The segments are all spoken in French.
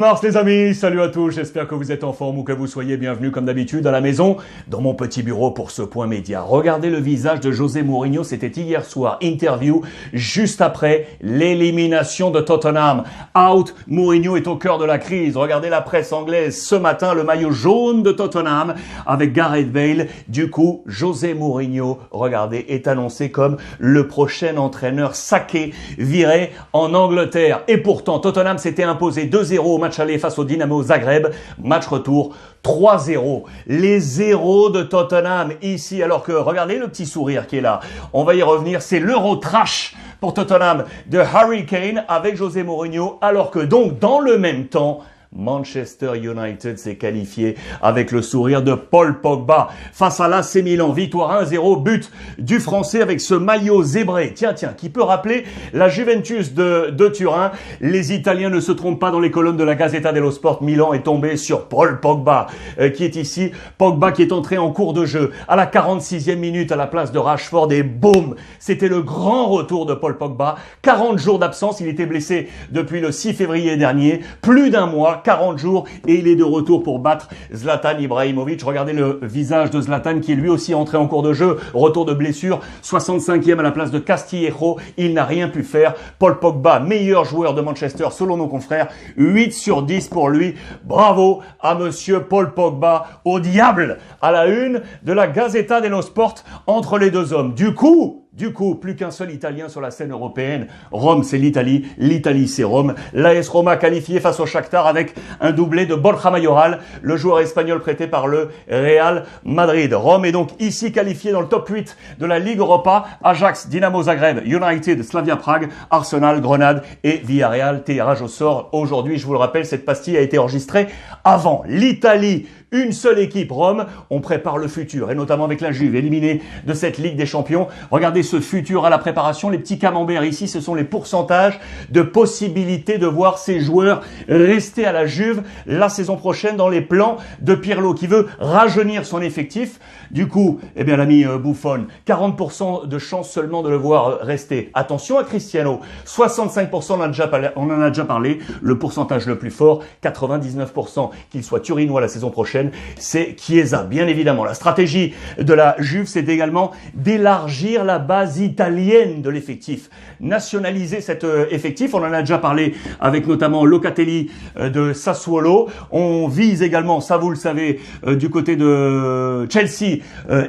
Mars les amis, salut à tous, j'espère que vous êtes en forme ou que vous soyez bienvenus comme d'habitude à la maison, dans mon petit bureau pour ce point média. Regardez le visage de José Mourinho, c'était hier soir, interview juste après l'élimination de Tottenham. Out, Mourinho est au cœur de la crise. Regardez la presse anglaise ce matin, le maillot jaune de Tottenham avec Gareth Bale. Du coup, José Mourinho, regardez, est annoncé comme le prochain entraîneur saqué, viré en Angleterre. Et pourtant, Tottenham s'était imposé 2-0 au match aller face au Dynamo Zagreb, match retour 3-0. Les zéros de Tottenham ici, alors que regardez le petit sourire qui est là. On va y revenir, c'est l'Euro trash pour Tottenham de Harry Kane avec José Mourinho, alors que donc dans le même temps, Manchester United s'est qualifié avec le sourire de Paul Pogba face à l'AC Milan. Victoire 1-0, but du Français avec ce maillot zébré. Tiens, qui peut rappeler la Juventus de Turin. Les Italiens ne se trompent pas dans les colonnes de la Gazzetta dello Sport. Milan est tombé sur Paul Pogba qui est ici. Pogba qui est entré en cours de jeu à la 46e minute à la place de Rashford et boum, c'était le grand retour de Paul Pogba. 40 jours d'absence, il était blessé depuis le 6 février dernier, plus d'un mois. 40 jours et il est de retour pour battre Zlatan Ibrahimovic. Regardez le visage de Zlatan qui est lui aussi entré en cours de jeu. Retour de blessure, 65e à la place de Castillejo. Il n'a rien pu faire. Paul Pogba, meilleur joueur de Manchester selon nos confrères. 8 sur 10 pour lui. Bravo à monsieur Paul Pogba. Au diable à la une de la Gazzetta dello Sport entre les deux hommes. Du coup, plus qu'un seul Italien sur la scène européenne. Rome, c'est l'Italie. L'Italie, c'est Rome. L'AS Roma qualifié face au Shakhtar avec un doublé de Borja Mayoral, le joueur espagnol prêté par le Real Madrid. Rome est donc ici qualifié dans le top 8 de la Ligue Europa. Ajax, Dynamo Zagreb, United, Slavia Prague, Arsenal, Grenade et Villarreal. Tirage au sort aujourd'hui. Je vous le rappelle, cette pastille a été enregistrée avant. L'Italie, une seule équipe, Rome. On prépare le futur et notamment avec la Juve éliminée de cette Ligue des Champions. Regardez ce futur à la préparation. Les petits camemberts ici, ce sont les pourcentages de possibilités de voir ces joueurs rester à la Juve la saison prochaine dans les plans de Pirlo qui veut rajeunir son effectif. Du coup, eh bien l'ami Buffon, 40% de chance seulement de le voir rester. Attention à Cristiano, 65% on en a déjà parlé. Le pourcentage le plus fort, 99% qu'il soit turinois la saison prochaine, c'est Chiesa. Bien évidemment, la stratégie de la Juve, c'est également d'élargir la base italienne de l'effectif. Nationaliser cet effectif, on en a déjà parlé avec notamment Locatelli de Sassuolo. On vise également, ça vous le savez, du côté de Chelsea,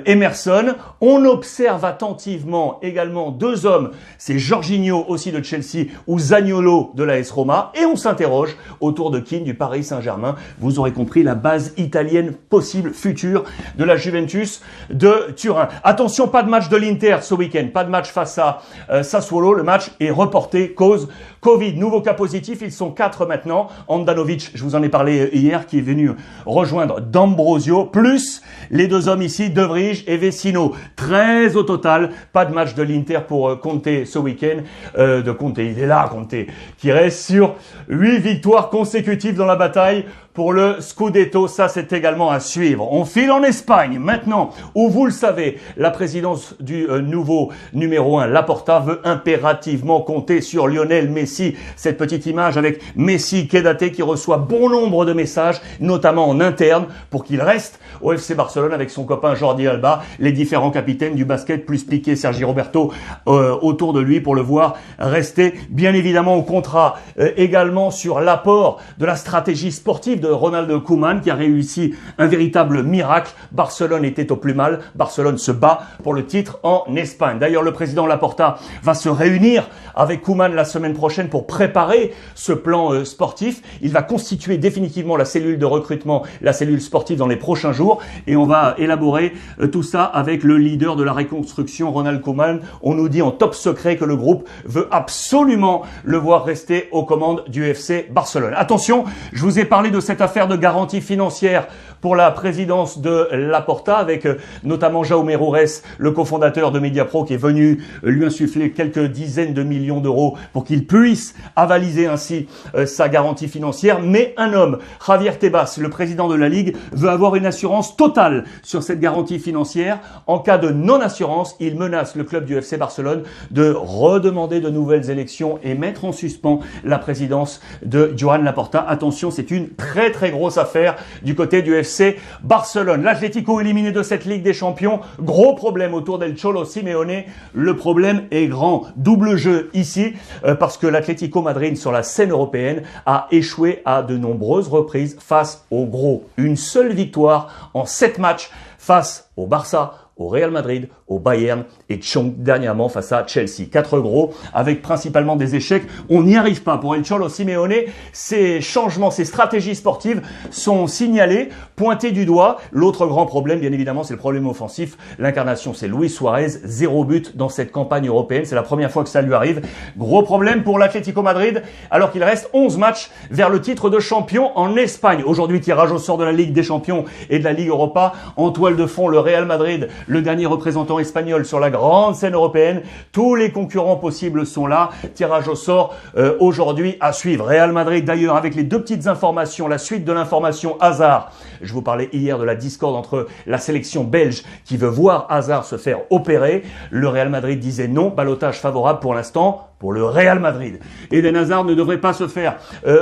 Emerson. On observe attentivement également deux hommes, c'est Jorginho aussi de Chelsea ou Zaniolo de l'AS Roma. Et on s'interroge autour de Keane du Paris Saint-Germain. Vous aurez compris la base italienne possible, future de la Juventus de Turin. Attention, pas de match de l'Inter ce week-end, pas de match face à Sassuolo. Le match est reporté cause Covid. Nouveau cas positif, ils sont 4 maintenant. Handanovic, je vous en ai parlé hier, qui est venu rejoindre D'Ambrosio, plus les deux hommes ici, De Vrij et Vecino. 13 au total. Pas de match de l'Inter pour Conte ce week-end. De Conte, il est là, Conte, qui reste sur 8 victoires consécutives dans la bataille pour le Scudetto. Ça, c'est également à suivre. On file en Espagne maintenant, où vous le savez, la présidence du nouveau numéro 1, Laporta, veut impérativement compter sur Lionel Messi. Cette petite image avec Messi Kedate qui reçoit bon nombre de messages, notamment en interne, pour qu'il reste au FC Barcelone avec son copain Jordi Alba, les différents capitaines du basket, plus Piqué, Sergi Roberto autour de lui pour le voir rester. Bien évidemment, on comptera également sur l'apport de la stratégie sportive de Ronald Koeman qui a réussi un véritable miracle. Barcelone était au plus mal. Barcelone se bat pour le titre en Espagne. D'ailleurs, le président Laporta va se réunir avec Koeman la semaine prochaine pour préparer ce plan sportif. Il va constituer définitivement la cellule de recrutement, la cellule sportive dans les prochains jours et on va élaborer tout ça avec le leader de la reconstruction, Ronald Koeman. On nous dit en top secret que le groupe veut absolument le voir rester aux commandes du FC Barcelone. Attention, je vous ai parlé de cette affaire de garantie financière pour la présidence de Laporta avec notamment Jaume Roures, le cofondateur de Mediapro, Pro qui est venu lui insuffler quelques dizaines de millions d'euros pour qu'il puisse avaliser ainsi sa garantie financière. Mais un homme, Javier Tebas, le président de la Ligue, veut avoir une assurance totale sur cette garantie financière. En cas de non-assurance, il menace le club du FC Barcelone de redemander de nouvelles élections et mettre en suspens la présidence de Joan Laporta. Attention, c'est une très très grosse affaire du côté du FC Barcelone. L'Atlético éliminé de cette Ligue des Champions. Gros problème autour del Cholo Simeone. Le problème est grand. Double jeu ici parce que l'Atlético Madrid sur la scène européenne a échoué à de nombreuses reprises face aux gros. Une seule victoire en 7 matchs face au Barça, au Real Madrid, au Bayern et Chong dernièrement face à Chelsea. 4 gros avec principalement des échecs. On n'y arrive pas pour El Cholo Simeone. Ces changements, ces stratégies sportives sont signalées, pointées du doigt. L'autre grand problème, bien évidemment, c'est le problème offensif. L'incarnation, c'est Luis Suarez. 0 but dans cette campagne européenne. C'est la première fois que ça lui arrive. Gros problème pour l'Atlético Madrid alors qu'il reste 11 matchs vers le titre de champion en Espagne. Aujourd'hui, tirage au sort de la Ligue des Champions et de la Ligue Europa. En toile de fond, le Real Madrid, le dernier représentant espagnol sur la grande scène européenne. Tous les concurrents possibles sont là. Tirage au sort aujourd'hui à suivre. Real Madrid d'ailleurs avec les 2 petites informations. La suite de l'information Hazard. Je vous parlais hier de la discorde entre la sélection belge qui veut voir Hazard se faire opérer. Le Real Madrid disait non. Ballottage favorable pour l'instant pour le Real Madrid. Eden Hazard ne devrait pas se faire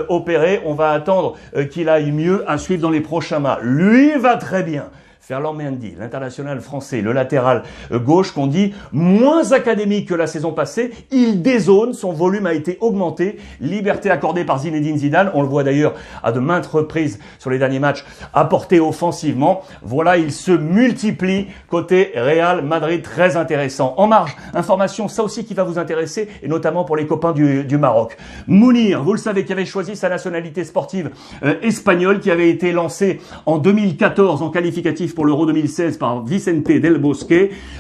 opérer. On va attendre qu'il aille mieux à suivre dans les prochains mois. Lui va très bien. Ferland Mendy, l'international français, le latéral gauche qu'on dit moins académique que la saison passée, il dézone, son volume a été augmenté, liberté accordée par Zinedine Zidane, on le voit d'ailleurs à de maintes reprises sur les derniers matchs, apporté offensivement. Voilà, il se multiplie côté Real Madrid, très intéressant. En marge, information, ça aussi qui va vous intéresser, et notamment pour les copains du Maroc. Mounir, vous le savez, qui avait choisi sa nationalité sportive espagnole, qui avait été lancé en 2014 en qualificatif pour l'Euro 2016 par Vicente Del Bosque.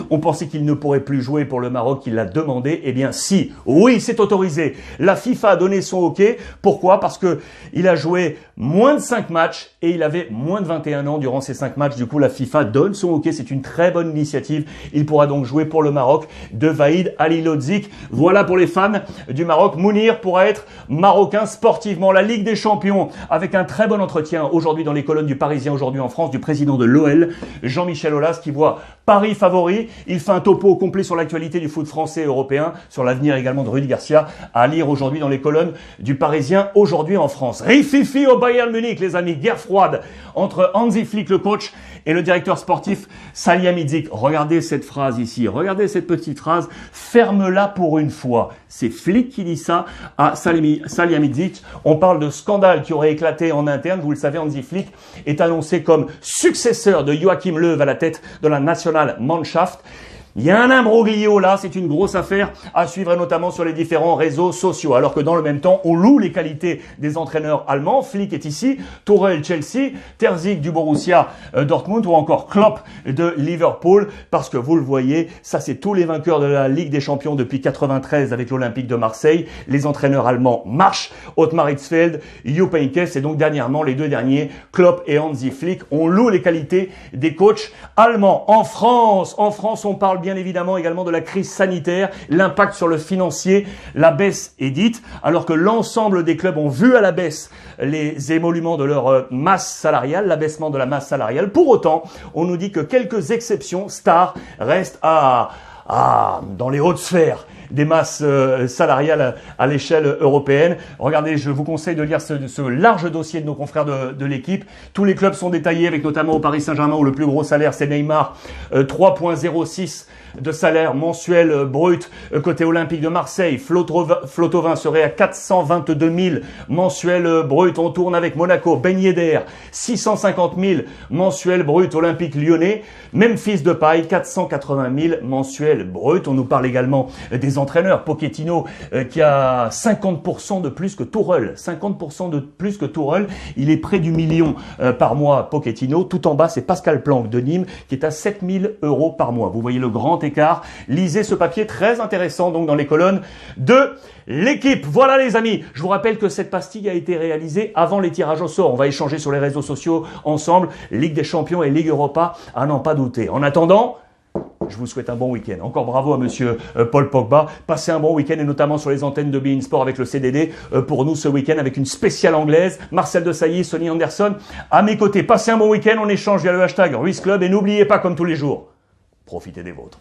On pensait qu'il ne pourrait plus jouer pour le Maroc, il l'a demandé. Eh bien si, oui, c'est autorisé. La FIFA a donné son OK. Pourquoi? Parce que il a joué moins de 5 matchs et il avait moins de 21 ans durant ces 5 matchs. Du coup, la FIFA donne son OK. C'est une très bonne initiative. Il pourra donc jouer pour le Maroc de Vaïd Halilhodžić. Voilà pour les fans du Maroc. Mounir pourra être marocain sportivement. La Ligue des Champions avec un très bon entretien aujourd'hui dans les colonnes du Parisien aujourd'hui en France du président de l'OL, Jean-Michel Aulas, qui voit Paris favori. Il fait un topo complet sur l'actualité du foot français et européen, sur l'avenir également de Rudy Garcia, à lire aujourd'hui dans les colonnes du Parisien aujourd'hui en France. Rififi au Bayern Munich, les amis, guerre froide entre Hansi Flick, le coach, et le directeur sportif Salihamidzic. Regardez cette phrase ici, regardez cette petite phrase, ferme-la pour une fois. C'est Flick qui dit ça à Salihamidzic. On parle de scandale qui aurait éclaté en interne. Vous le savez, Hansi Flick est annoncé comme successeur de Joachim Löw à la tête de la Nationalmannschaft. Il y a un imbroglio là, c'est une grosse affaire à suivre notamment sur les différents réseaux sociaux. Alors que dans le même temps, on loue les qualités des entraîneurs allemands. Flick est ici, Tuchel Chelsea, Terzic du Borussia Dortmund ou encore Klopp de Liverpool. Parce que vous le voyez, ça c'est tous les vainqueurs de la Ligue des Champions depuis 93 avec l'Olympique de Marseille. Les entraîneurs allemands marchent. Ottmar Hitzfeld, Jupp Heynckes et donc dernièrement les 2 derniers, Klopp et Hansi Flick. On loue les qualités des coachs allemands. En France, on parle bien évidemment également de la crise sanitaire, l'impact sur le financier, la baisse est dite, alors que l'ensemble des clubs ont vu à la baisse les émoluments de leur masse salariale, l'abaissement de la masse salariale. Pour autant, on nous dit que quelques exceptions, stars, restent dans les hautes sphères des masses salariales à l'échelle européenne. Regardez, je vous conseille de lire ce large dossier de nos confrères de l'équipe. Tous les clubs sont détaillés avec notamment au Paris Saint-Germain où le plus gros salaire c'est Neymar, 3,06 de salaire mensuel brut. Côté Olympique de Marseille, Flotovin serait à 422 000 mensuels brut. On tourne avec Monaco, Ben Yedder, 650 000 mensuels brut. Olympique Lyonnais, Memphis Depay, 480 000 mensuels brut. On nous parle également des entraîneurs. Pochettino qui a 50% de plus que Tuchel. 50% de plus que Tuchel. Il est près du million par mois, Pochettino. Tout en bas, c'est Pascal Planck de Nîmes qui est à 7 000 € par mois. Vous voyez le grand écart. Lisez ce papier très intéressant donc dans les colonnes de l'équipe. Voilà les amis. Je vous rappelle que cette pastille a été réalisée avant les tirages au sort. On va échanger sur les réseaux sociaux ensemble. Ligue des Champions et Ligue Europa, à n'en pas douter. En attendant, je vous souhaite un bon week-end. Encore bravo à monsieur Paul Pogba. Passez un bon week-end et notamment sur les antennes de beIN Sport avec le CDD. Pour nous ce week-end avec une spéciale anglaise. Marcel Desailly, Sonny Anderson. À mes côtés, passez un bon week-end. On échange via le hashtag Ruiz Club et n'oubliez pas comme tous les jours, profitez des vôtres.